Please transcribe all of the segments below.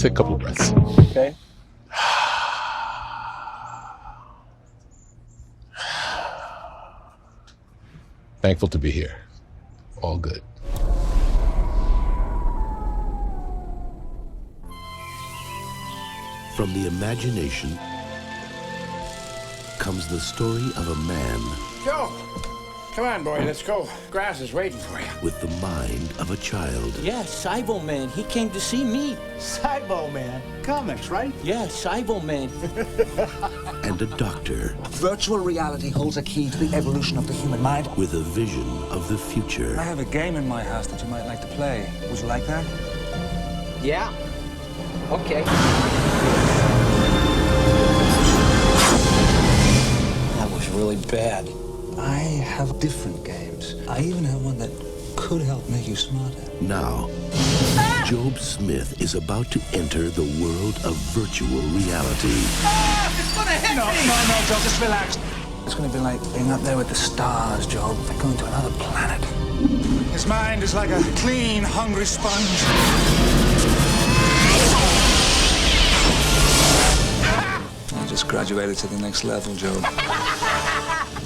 take a couple of breaths. Okay. Thankful to be here. All good. From the imagination comes the story of a man Joe, come on, boy, let's go. Grass is waiting for you. with the mind of a child. Yeah, Cybo Man. He came to see me. Cybo Man. Comics, right? Yeah, Cybo Man. And a doctor Virtual reality holds a key to the evolution of the human mind. with a vision of the I future. have a game in my house that you might like to play. Would you like that? Yeah. Okay. That was really bad. I have different games. I even have one that could help make you smarter. Now, Job Smith is about to enter the world of virtual reality. No, Joe, just relax. It's gonna be like being up there with the stars, Joe. Like going to another planet. His mind is like a clean, hungry sponge. I just graduated to the next level, Joe.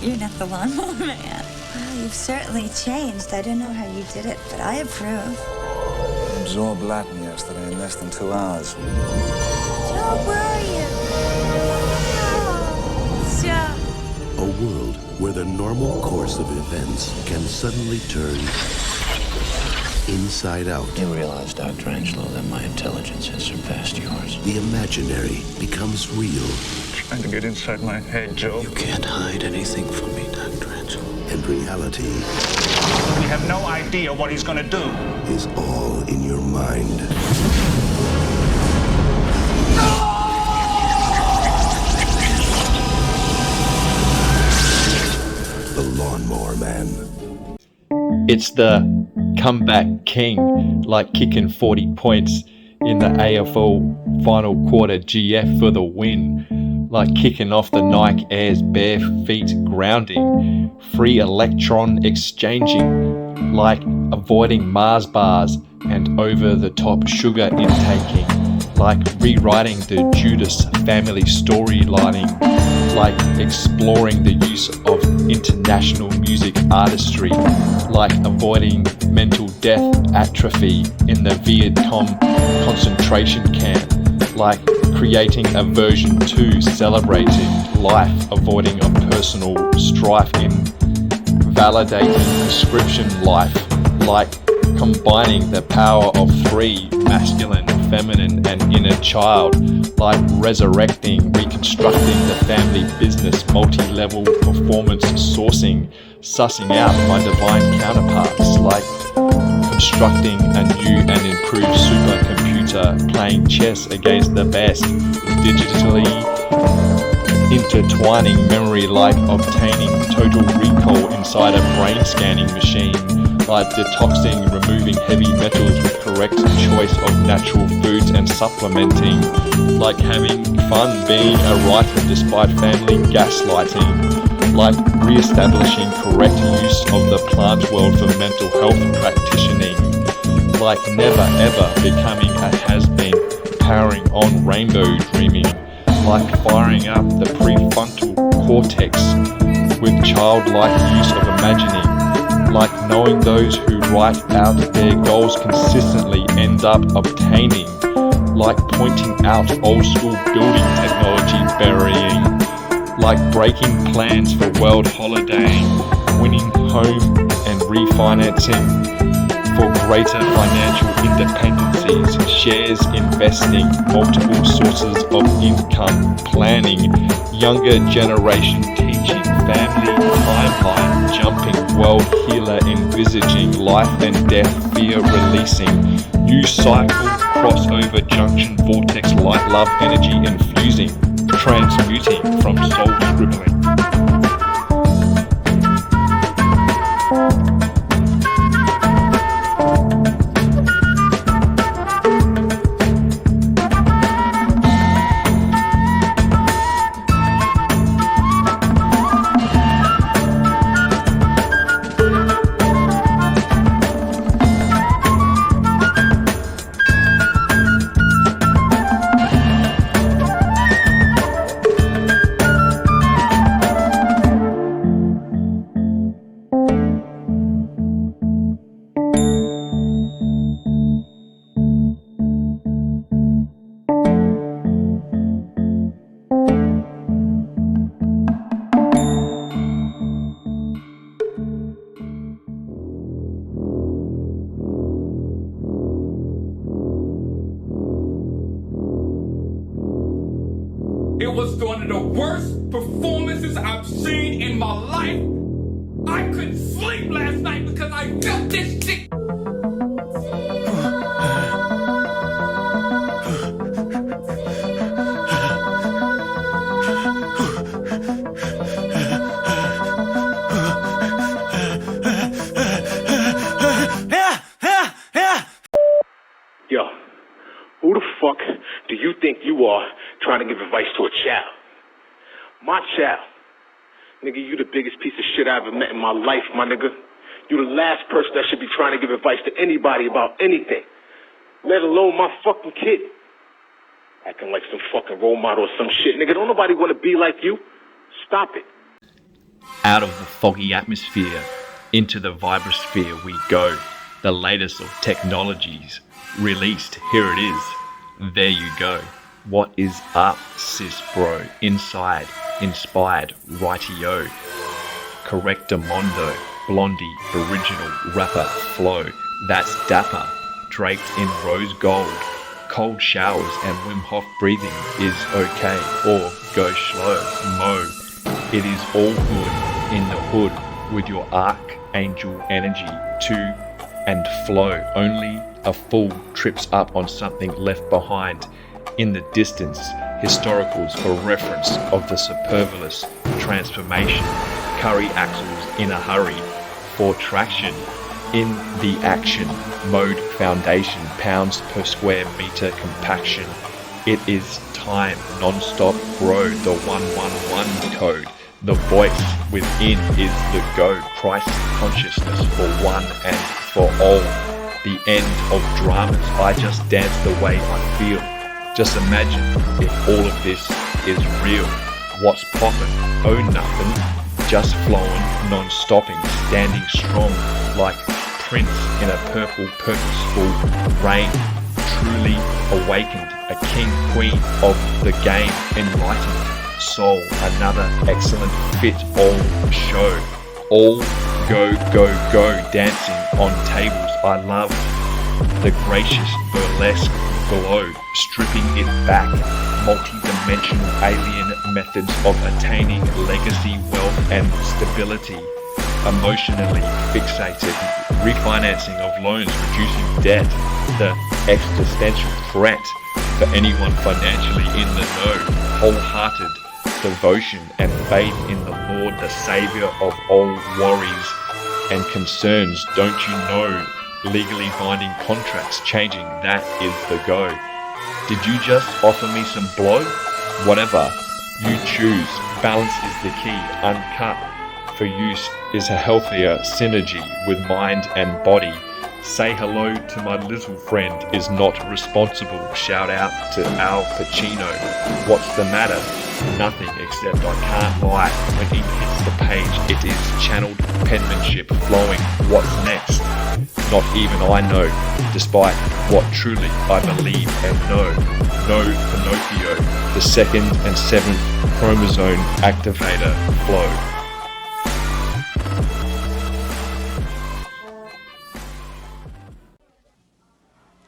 You're not the lawnmower man. Well, you've certainly changed. I don't know how you did it, but I approve. I absorbed Latin yesterday in less than 2 hours. Joe, where are you? Oh, Joe. A world where the normal course of events can suddenly turn inside out. You realize, Dr. Angelo, that my intelligence has surpassed yours. The imaginary becomes real, Trying to get inside my head, Joe. You can't hide anything from me, Dr. Angelo. and reality We have no idea what he's gonna do. is all in your mind. The Lawnmower Man. It's the comeback king, like kicking 40 points in the AFL final quarter GF for the win, like kicking off the Nike Airs bare feet grounding, free electron exchanging, like avoiding Mars bars and over-the-top sugar intaking, like rewriting the Judas family storylining, like exploring the use of international music artistry, like avoiding mental death atrophy in the Viet Cong concentration camp, like creating a version 2 celebrating life, avoiding a personal strife in validating prescription life, like combining the power of 3, masculine, feminine and inner child, like resurrecting, reconstructing the family business, multi-level performance sourcing, sussing out my divine counterparts, like constructing a new and improved supercomputer, playing chess against the best, digitally intertwining memory, like obtaining total recall inside a brain scanning machine, like detoxing, removing heavy metals with correct choice of natural foods and supplementing, like having fun being a writer despite family gaslighting, like re-establishing correct use of the plant world for mental health practitioning, like never ever becoming a has-been, powering on rainbow dreaming, like firing up the prefrontal cortex with childlike use of imagining, like knowing those who write out their goals consistently end up obtaining, like pointing out old school building technology burying, like breaking plans for world holidaying, winning home and refinancing for greater financial independencies, shares investing, multiple sources of income planning, younger generation teaching, family timeline jumping, world healer envisaging, life and death fear releasing, new cycle, crossover junction, vortex, light, love, energy infusing, transmuting from soul scribbling. worst performances I've seen in my life. I couldn't sleep last night because I felt this shit. Yo, who the fuck do you think you are trying to give advice to a child? My child. Nigga, you the biggest piece of shit I ever met in my life, my nigga. You the last person that should be trying to give advice to anybody about anything, let alone my fucking kid. Acting like some fucking role model or some shit. Nigga, don't nobody want to be like you. Stop it. Out of the foggy atmosphere, into the vibrosphere we go. The latest of technologies released, here it is. There you go. What is up, cis bro? Inside, inspired, rightio. Correctamondo, Blondie, original rapper flow. That's dapper, draped in rose gold. Cold showers and Wim Hof breathing is okay, or go slow, mo. It is all good in the hood with your archangel energy to and flow. Only a fool trips up on something left behind. In the distance, historicals for reference of the superfluous transformation. Curry axles in a hurry for traction. In the action mode foundation, pounds per square meter compaction. It is time, non-stop grow, the 111 code. The voice within is the go. Christ consciousness for one and for all. The end of dramas, I just dance the way I feel. Just imagine if all of this is real. What's poppin'? Oh nothing. Just flowing, non-stopping, standing strong like Prince in a purple, purposeful rain. Truly awakened, a king, queen of the game, enlightened soul, another excellent fit all show. All go, go, go, dancing on tables. I love the gracious burlesque glow, stripping it back. Multi-dimensional alien methods of attaining legacy, wealth and stability. Emotionally fixated, refinancing of loans, reducing debt. The existential threat for anyone financially in the know. Wholehearted devotion and faith in the Lord, the Savior of all worries and concerns. Don't you know? Legally binding contracts, changing, that is the go. Did you just offer me some blow? Whatever you choose, balance is the key. Uncut for use is a healthier synergy with mind and body. Say hello to my little friend is not responsible. Shout out to Al Pacino. What's the matter? Nothing, except I can't lie. When he hits the page, it is channeled penmanship flowing. What's next? Not even I know, despite what truly I believe and know. No Pinocchio, the 2nd and 7th chromosome activator flow.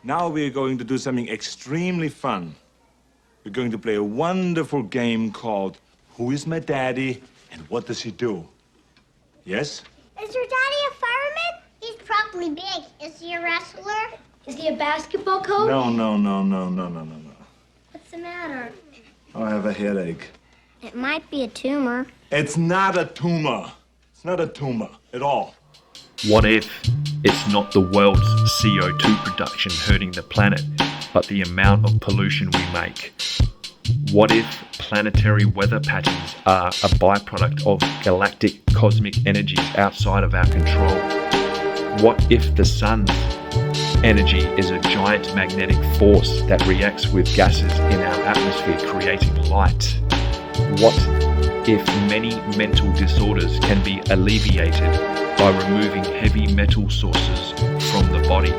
Now we're going to do something extremely fun. We're going to play a wonderful game called Who is My Daddy and What Does He Do? Yes? Is your daddy a fireman? He's probably big. Is he a wrestler? Is he a basketball coach? No. What's the matter? I have a headache. It might be a tumor. It's not a tumor. It's not a tumor at all. What if it's not the world's CO2 production hurting the planet, but the amount of pollution we make? What if planetary weather patterns are a byproduct of galactic cosmic energies outside of our control? What if the sun's energy is a giant magnetic force that reacts with gases in our atmosphere, creating light? What if many mental disorders can be alleviated by removing heavy metal sources from the body?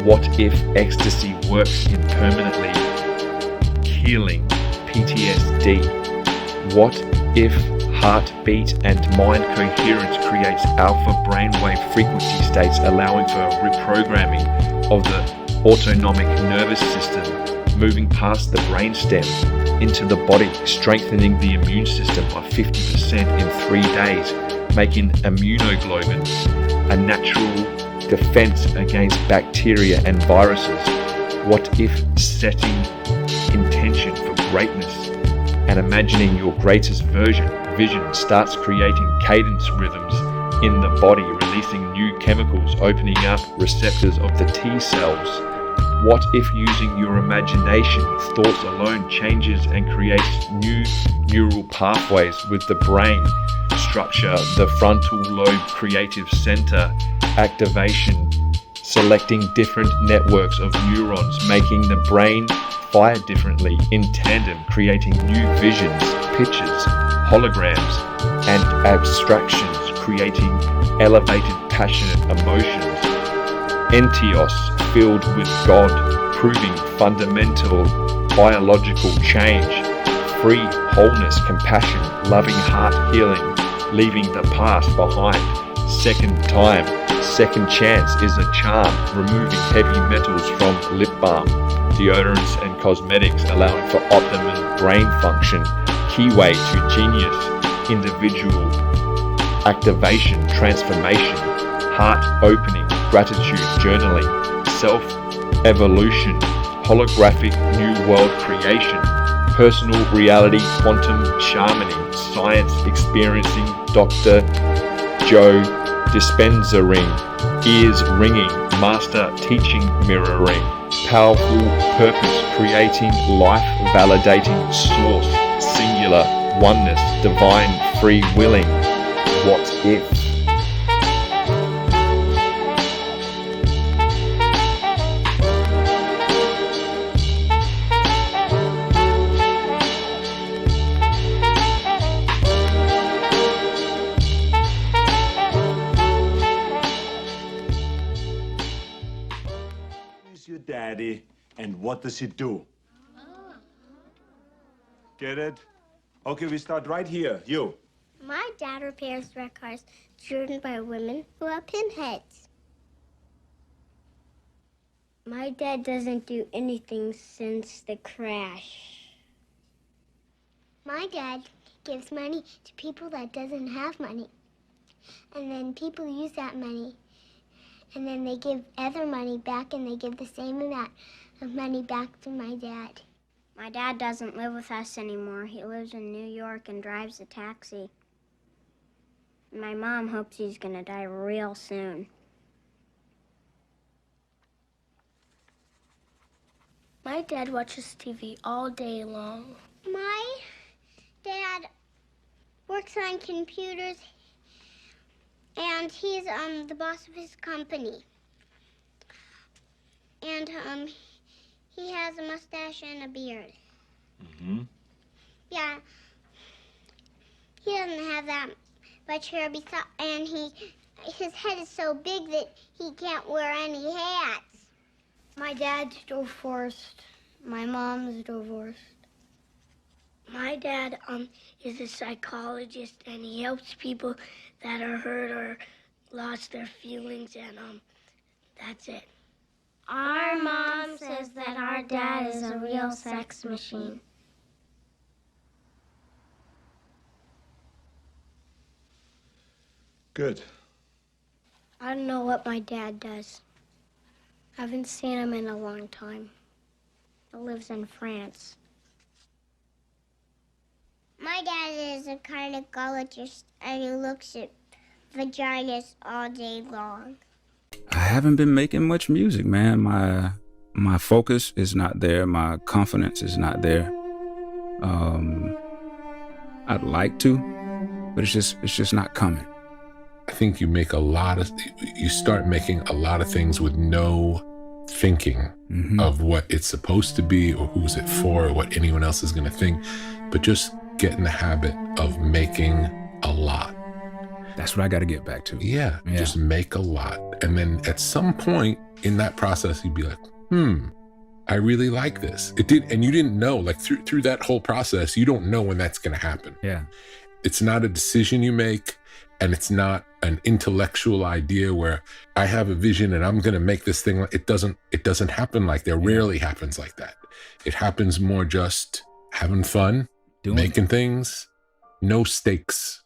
What if ecstasy works in permanently healing PTSD? What if heartbeat and mind coherence creates alpha brainwave frequency states, allowing for reprogramming of the autonomic nervous system moving past the brainstem into the body, strengthening the immune system by 50% in 3 days, making immunoglobulins a natural defense against bacteria and viruses. What if setting intention for greatness and imagining your greatest vision starts creating cadence rhythms in the body, releasing new chemicals, opening up receptors of the T cells? What if using your imagination, thoughts alone changes and creates new neural pathways with the brain structure, the frontal lobe creative center activation, selecting different networks of neurons, making the brain fire differently in tandem, creating new visions, pictures, holograms, and abstractions, creating elevated, passionate emotions. Entheos, filled with God, proving fundamental biological change, free wholeness, compassion, loving heart healing, leaving the past behind. Second time, second chance is a charm, removing heavy metals from lip balm, deodorants and cosmetics, allowing for optimum brain function, keyway to genius, individual activation, transformation, heart opening, gratitude journaling, self-evolution, holographic new world creation, personal reality, quantum shamaning, science experiencing, Dr. Joe Dispenza-ring, ears ringing, master teaching mirroring, powerful purpose creating, life validating, source, singular, oneness, divine, free willing. What if? Who's your daddy and what does he do? Get it? Okay, we start right here. You. My dad repairs wrecked cars driven by women who are pinheads. My dad doesn't do anything since the crash. My dad gives money to people that doesn't have money. And then people use that money. And then they give other money back and they give the same amount of money back to my dad. My dad doesn't live with us anymore. He lives in New York and drives a taxi. My mom hopes he's gonna die real soon. My dad watches TV all day long. My dad works on computers and he's the boss of his company. And he has a mustache and a beard. Mm-hmm. Yeah. He doesn't have that much hair, and his head is so big that he can't wear any hats. My dad's divorced. My mom's divorced. My dad is a psychologist, and he helps people that are hurt or lost their feelings, and that's it. Our mom says that our dad is a real sex machine. Good. I don't know what my dad does. I haven't seen him in a long time. He lives in France. My dad is a gynecologist and he looks at vaginas all day long. I haven't been making much music, man. My focus is not there. My confidence is not there. I'd like to, but it's just not coming. I think you start making a lot of things with no thinking of what it's supposed to be or who's it for or what anyone else is going to think, but just get in the habit of making a lot. That's what I got to get back to. Yeah, just make a lot. And then at some point in that process, you'd be like, I really like this. It did. And you didn't know, like through that whole process, you don't know when that's going to happen. Yeah. It's not a decision you make. And it's not an intellectual idea where I have a vision and I'm going to make this thing. It doesn't happen like that. Rarely happens like that. It happens more just having fun, making things, no stakes.